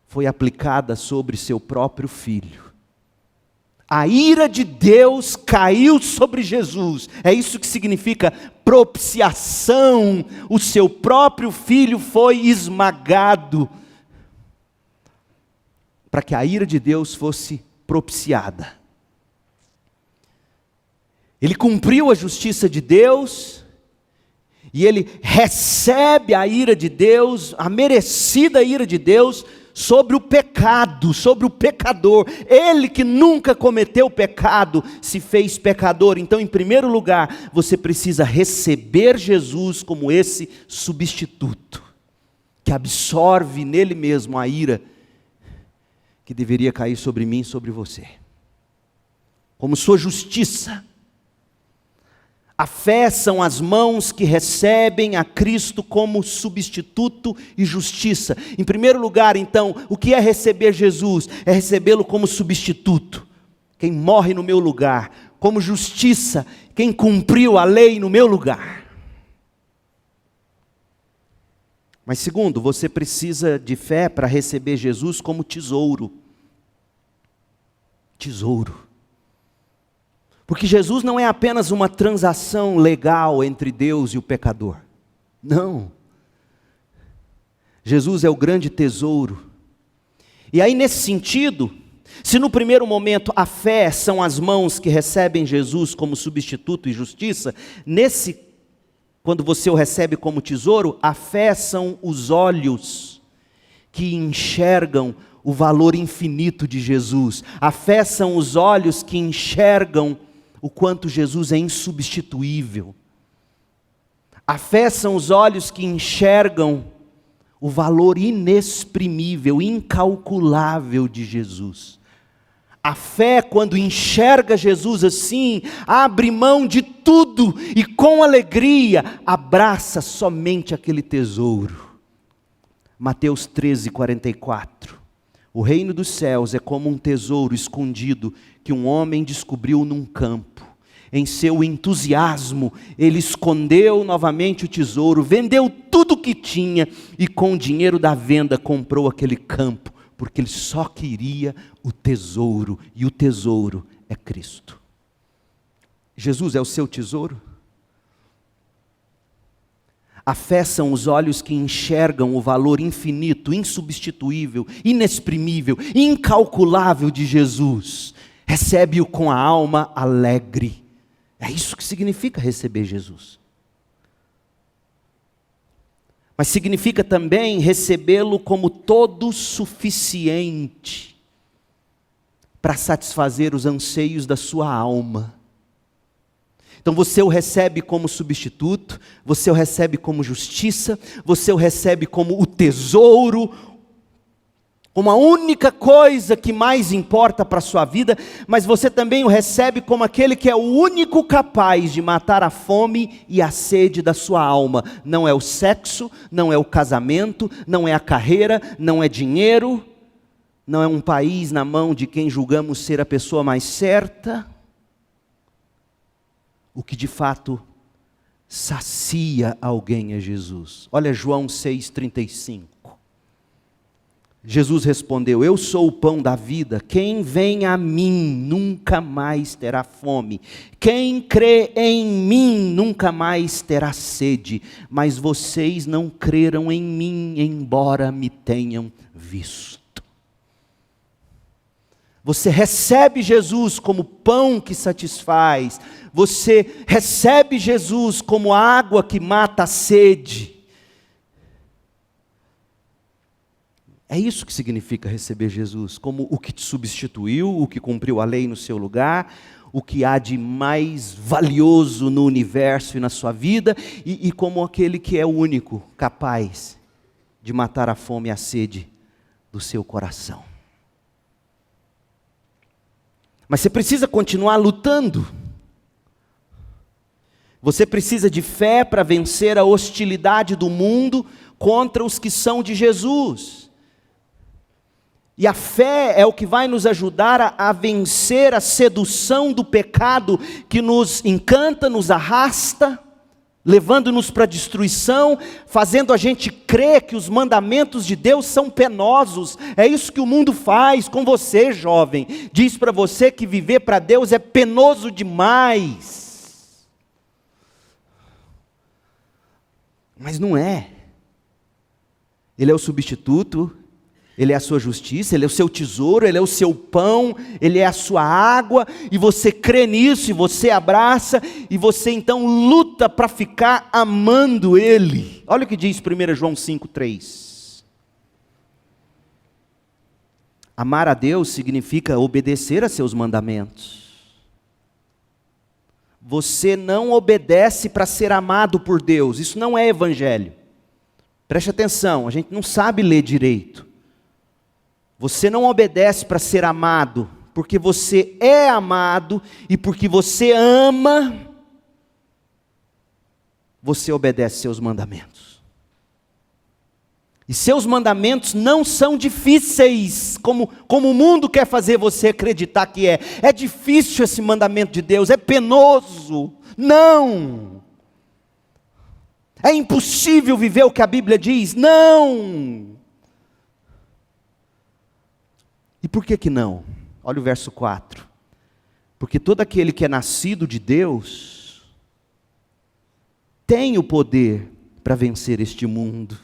foi aplicada sobre seu próprio filho. A ira de Deus caiu sobre Jesus. É isso que significa propiciação. O seu próprio filho foi esmagado para que a ira de Deus fosse propiciada. Ele cumpriu a justiça de Deus e ele recebe a ira de Deus, a merecida ira de Deus, sobre o pecado, sobre o pecador. Ele que nunca cometeu pecado, se fez pecador. Então, em primeiro lugar, você precisa receber Jesus como esse substituto, que absorve nele mesmo a ira que deveria cair sobre mim e sobre você, como sua justiça. A fé são as mãos que recebem a Cristo como substituto e justiça. Em primeiro lugar, então, o que é receber Jesus? É recebê-lo como substituto, quem morre no meu lugar, como justiça, quem cumpriu a lei no meu lugar. Mas segundo, você precisa de fé para receber Jesus como tesouro. Tesouro. Porque Jesus não é apenas uma transação legal entre Deus e o pecador. Não. Jesus é o grande tesouro. E aí, nesse sentido, se no primeiro momento a fé são as mãos que recebem Jesus como substituto e justiça, quando você o recebe como tesouro, a fé são os olhos que enxergam o valor infinito de Jesus. A fé são os olhos que enxergam o quanto Jesus é insubstituível. A fé são os olhos que enxergam o valor inexprimível, incalculável de Jesus. A fé, quando enxerga Jesus assim, abre mão de tudo e com alegria abraça somente aquele tesouro. Mateus 13, 44. O reino dos céus é como um tesouro escondido que um homem descobriu num campo. Em seu entusiasmo, ele escondeu novamente o tesouro, vendeu tudo o que tinha e com o dinheiro da venda comprou aquele campo, porque ele só queria o tesouro, e o tesouro é Cristo. Jesus é o seu tesouro? A fé são os olhos que enxergam o valor infinito, insubstituível, inexprimível, incalculável de Jesus. Recebe-o com a alma alegre. É isso que significa receber Jesus. Mas significa também recebê-lo como todo suficiente para satisfazer os anseios da sua alma. Então você o recebe como substituto, você o recebe como justiça, você o recebe como o tesouro, como a única coisa que mais importa para a sua vida, mas você também o recebe como aquele que é o único capaz de matar a fome e a sede da sua alma. Não é o sexo, não é o casamento, não é a carreira, não é dinheiro, não é um país na mão de quem julgamos ser a pessoa mais certa. O que de fato sacia alguém é Jesus. Olha João 6,35. Jesus respondeu: eu sou o pão da vida, quem vem a mim nunca mais terá fome, quem crê em mim nunca mais terá sede, mas vocês não creram em mim, embora me tenham visto. Você recebe Jesus como pão que satisfaz, você recebe Jesus como água que mata a sede. É isso que significa receber Jesus, como o que te substituiu, o que cumpriu a lei no seu lugar, o que há de mais valioso no universo e na sua vida, e como aquele que é o único capaz de matar a fome e a sede do seu coração. Mas você precisa continuar lutando. Você precisa de fé para vencer a hostilidade do mundo contra os que são de Jesus. E a fé é o que vai nos ajudar a vencer a sedução do pecado que nos encanta, nos arrasta, levando-nos para a destruição, fazendo a gente crer que os mandamentos de Deus são penosos. É isso que o mundo faz com você, jovem. Diz para você que viver para Deus é penoso demais. Mas não é. Ele é o substituto, Ele é a sua justiça, Ele é o seu tesouro, Ele é o seu pão, Ele é a sua água, e você crê nisso, e você abraça, e você então luta para ficar amando Ele. Olha o que diz 1 João 5,3. Amar a Deus significa obedecer a seus mandamentos. Você não obedece para ser amado por Deus, isso não é evangelho. Preste atenção, a gente não sabe ler direito. Você não obedece para ser amado, porque você é amado, e porque você ama, você obedece seus mandamentos. E seus mandamentos não são difíceis, como o mundo quer fazer você acreditar que é. É difícil esse mandamento de Deus, é penoso. Não! É impossível viver o que a Bíblia diz? Não! E por que não? Olha o verso 4. Porque todo aquele que é nascido de Deus tem o poder para vencer este mundo.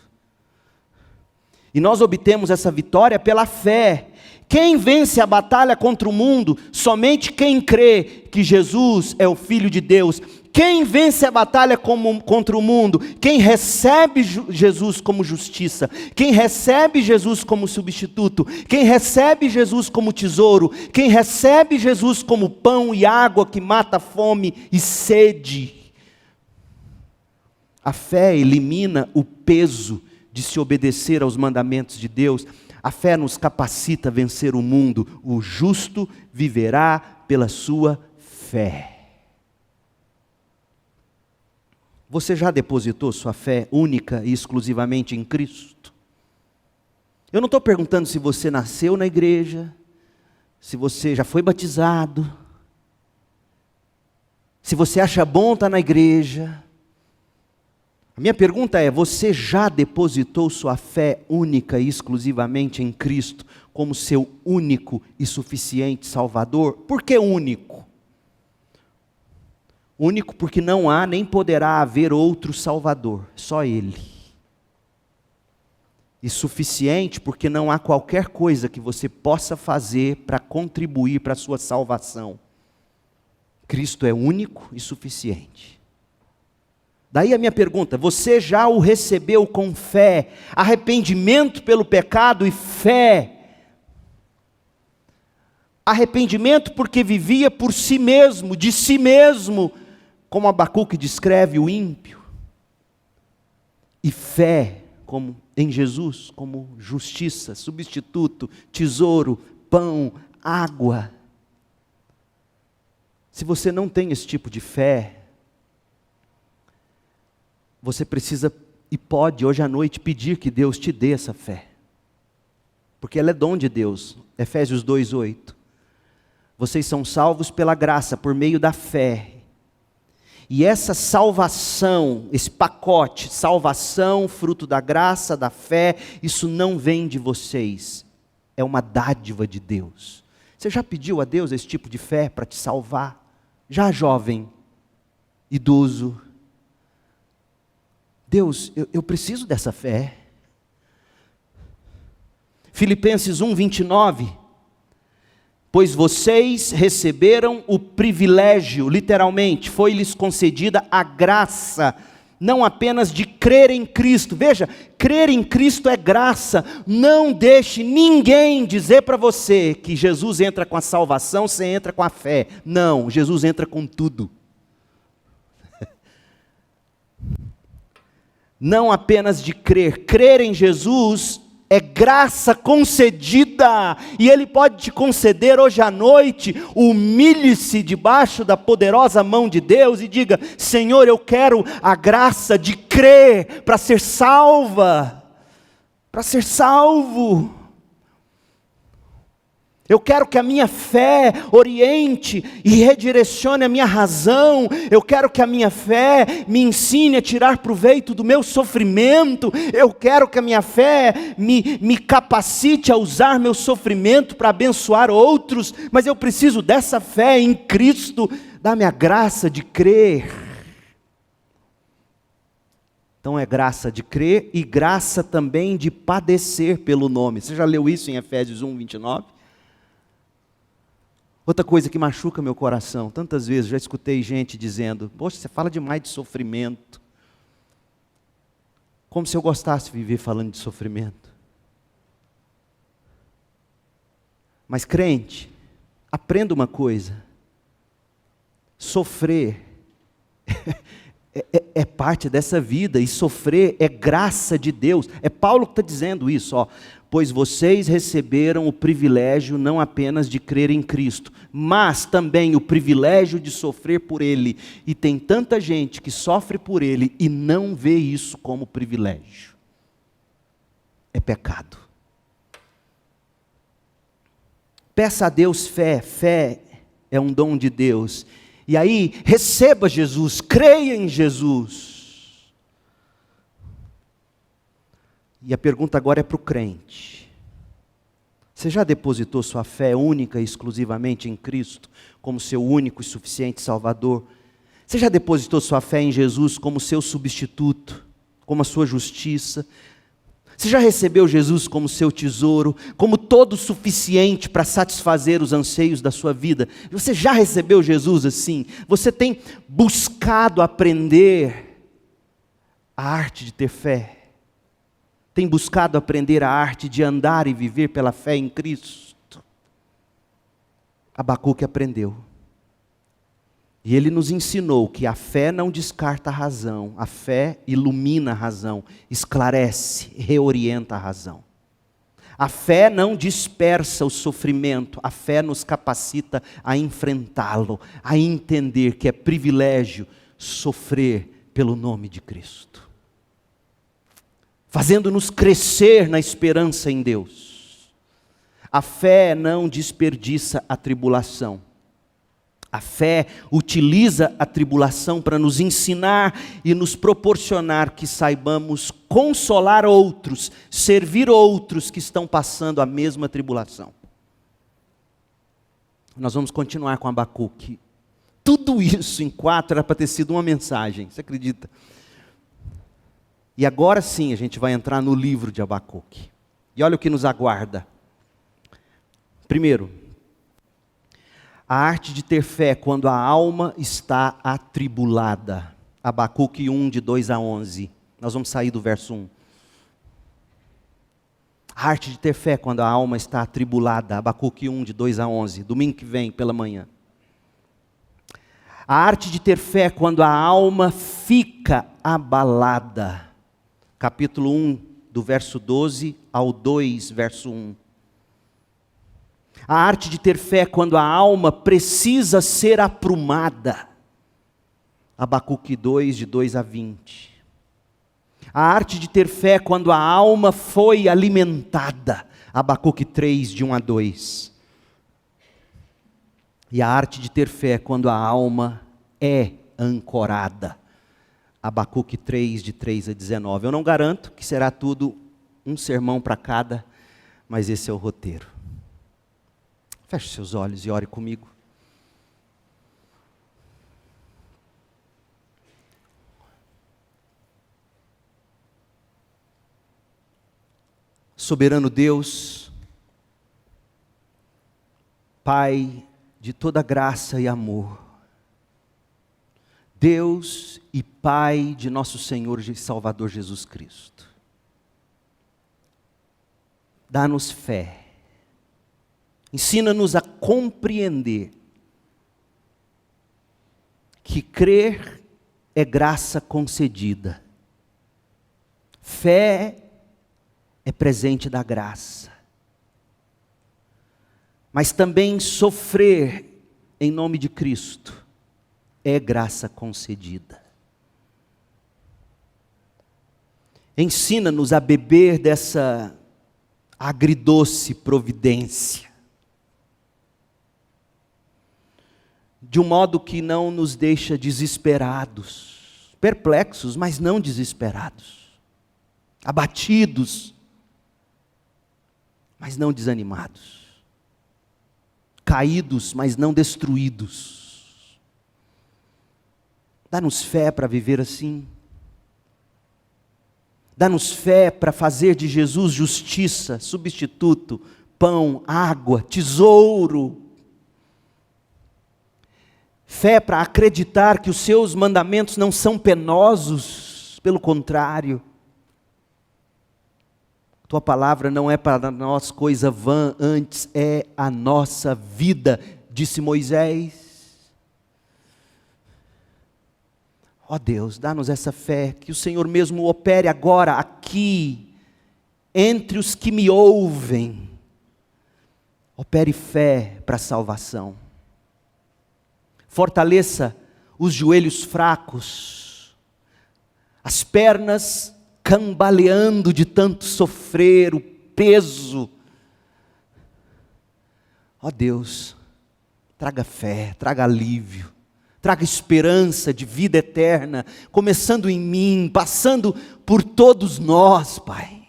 E nós obtemos essa vitória pela fé. Quem vence a batalha contra o mundo? Somente quem crê que Jesus é o Filho de Deus. Quem vence a batalha contra o mundo? Quem recebe Jesus como justiça, quem recebe Jesus como substituto, quem recebe Jesus como tesouro, quem recebe Jesus como pão e água que mata fome e sede. A fé elimina o peso de se obedecer aos mandamentos de Deus. A fé nos capacita a vencer o mundo. O justo viverá pela sua fé. Você já depositou sua fé única e exclusivamente em Cristo? Eu não estou perguntando se você nasceu na igreja, se você já foi batizado, se você acha bom estar na igreja. A minha pergunta é: você já depositou sua fé única e exclusivamente em Cristo como seu único e suficiente Salvador? Por que único? Único porque não há nem poderá haver outro Salvador, só Ele. E suficiente porque não há qualquer coisa que você possa fazer para contribuir para a sua salvação. Cristo é único e suficiente. Daí a minha pergunta: você já o recebeu com fé, arrependimento pelo pecado e fé? Arrependimento porque vivia por si mesmo, de si mesmo, como Abacuque descreve o ímpio. E fé como em Jesus, como justiça, substituto, tesouro, pão, água. Se você não tem esse tipo de fé, você precisa e pode hoje à noite pedir que Deus te dê essa fé. Porque ela é dom de Deus. Efésios 2:8. Vocês são salvos pela graça, por meio da fé. E essa salvação, esse pacote, salvação, fruto da graça, da fé, isso não vem de vocês. É uma dádiva de Deus. Você já pediu a Deus esse tipo de fé para te salvar? Já jovem, idoso. Deus, eu preciso dessa fé. Filipenses 1:29. Pois vocês receberam o privilégio, literalmente, foi-lhes concedida a graça, não apenas de crer em Cristo. Veja, crer em Cristo é graça. Não deixe ninguém dizer para você que Jesus entra com a salvação, você entra com a fé. Não, Jesus entra com tudo. Não apenas de crer. Crer em Jesus é graça concedida, e Ele pode te conceder hoje à noite. Humilhe-se debaixo da poderosa mão de Deus e diga: Senhor, eu quero a graça de crer para ser salva, para ser salvo. Eu quero que a minha fé oriente e redirecione a minha razão. Eu quero que a minha fé me ensine a tirar proveito do meu sofrimento. Eu quero que a minha fé me capacite a usar meu sofrimento para abençoar outros. Mas eu preciso dessa fé em Cristo. Dá-me a graça de crer. Então é graça de crer e graça também de padecer pelo nome. Você já leu isso em Efésios 1:29? Outra coisa que machuca meu coração, tantas vezes já escutei gente dizendo: poxa, você fala demais de sofrimento. Como se eu gostasse de viver falando de sofrimento. Mas crente, aprenda uma coisa: sofrer é parte dessa vida, e sofrer é graça de Deus. É Paulo que está dizendo isso, ó. Pois vocês receberam o privilégio não apenas de crer em Cristo, mas também o privilégio de sofrer por Ele. E tem tanta gente que sofre por Ele e não vê isso como privilégio. É pecado. Peça a Deus fé. Fé é um dom de Deus. E aí, receba Jesus, creia em Jesus. E a pergunta agora é para o crente. Você já depositou sua fé única e exclusivamente em Cristo, como seu único e suficiente Salvador? Você já depositou sua fé em Jesus como seu substituto, como a sua justiça? Você já recebeu Jesus como seu tesouro, como todo suficiente para satisfazer os anseios da sua vida? Você já recebeu Jesus assim? Você tem buscado aprender a arte de ter fé? Tem buscado aprender a arte de andar e viver pela fé em Cristo? Abacuque aprendeu. E ele nos ensinou que a fé não descarta a razão, a fé ilumina a razão, esclarece, reorienta a razão. A fé não dispersa o sofrimento, a fé nos capacita a enfrentá-lo, a entender que é privilégio sofrer pelo nome de Cristo, fazendo-nos crescer na esperança em Deus. A fé não desperdiça a tribulação. A fé utiliza a tribulação para nos ensinar e nos proporcionar que saibamos consolar outros, servir outros que estão passando a mesma tribulação. Nós vamos continuar com Abacuque. Tudo isso em 4 era para ter sido uma mensagem, você acredita? E agora sim a gente vai entrar no livro de Abacuque. E olha o que nos aguarda. Primeiro, a arte de ter fé quando a alma está atribulada. Abacuque 1, de 2 a 11. Nós vamos sair do verso 1. A arte de ter fé quando a alma está atribulada. Abacuque 1, de 2 a 11. Domingo que vem, pela manhã. A arte de ter fé quando a alma fica abalada. Capítulo 1, do verso 12 ao 2, verso 1. A arte de ter fé quando a alma precisa ser aprumada. Abacuque 2, de 2 a 20. A arte de ter fé quando a alma foi alimentada. Abacuque 3, de 1 a 2. E a arte de ter fé quando a alma é ancorada. Abacuque 3, de 3 a 19. Eu não garanto que será tudo um sermão para cada, mas esse é o roteiro. Feche seus olhos e ore comigo. Soberano Deus, Pai de toda graça e amor, Deus e Pai de nosso Senhor e Salvador Jesus Cristo, dá-nos fé, ensina-nos a compreender que crer é graça concedida, fé é presente da graça. Mas também sofrer em nome de Cristo é graça concedida. Ensina-nos a beber dessa agridoce providência, de um modo que não nos deixa desesperados, perplexos, mas não desesperados, abatidos, mas não desanimados, caídos, mas não destruídos. Dá-nos fé para viver assim. Dá-nos fé para fazer de Jesus justiça, substituto, pão, água, tesouro. Fé para acreditar que os seus mandamentos não são penosos, pelo contrário. Tua palavra não é para nós coisa vã, antes é a nossa vida, disse Moisés. Ó Deus, dá-nos essa fé, que o Senhor mesmo opere agora, aqui, entre os que me ouvem. Opere fé para a salvação. Fortaleça os joelhos fracos, as pernas cambaleando de tanto sofrer, o peso. Ó Deus, traga fé, traga alívio, traga esperança de vida eterna, começando em mim, passando por todos nós, Pai.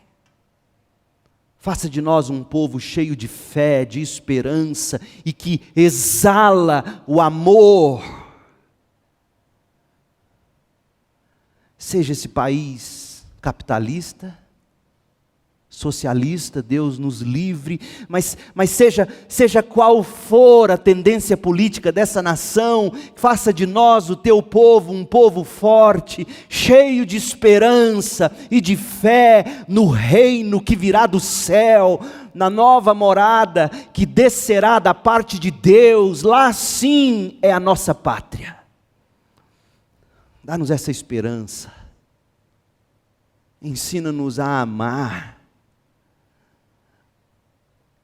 Faça de nós um povo cheio de fé, de esperança e que exala o amor. Seja esse país capitalista, socialista, Deus nos livre, mas seja qual for a tendência política dessa nação, faça de nós o teu povo um povo forte, cheio de esperança e de fé no reino que virá do céu, na nova morada que descerá da parte de Deus, lá sim é a nossa pátria. Dá-nos essa esperança. Ensina-nos a amar.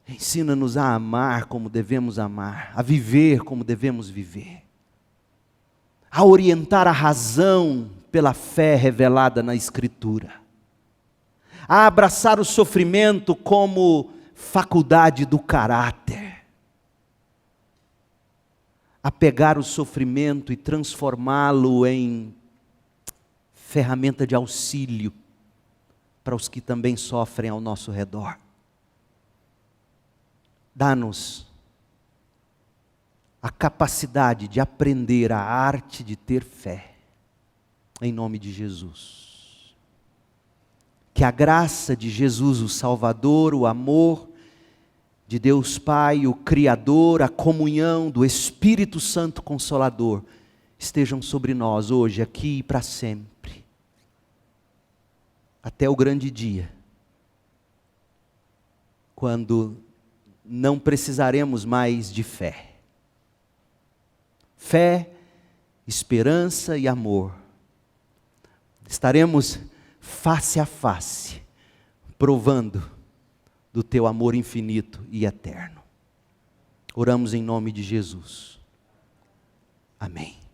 Ensina-nos a amar como devemos amar, a viver como devemos viver, a orientar a razão pela fé revelada na Escritura, a abraçar o sofrimento como faculdade do caráter, a pegar o sofrimento e transformá-lo em ferramenta de auxílio para os que também sofrem ao nosso redor. Dá-nos a capacidade de aprender a arte de ter fé, em nome de Jesus. Que a graça de Jesus, o Salvador, o amor de Deus Pai, o Criador, a comunhão do Espírito Santo Consolador, estejam sobre nós hoje, aqui e para sempre. Até o grande dia, quando não precisaremos mais de fé. Fé, esperança e amor. Estaremos face a face, provando do teu amor infinito e eterno. Oramos em nome de Jesus. Amém.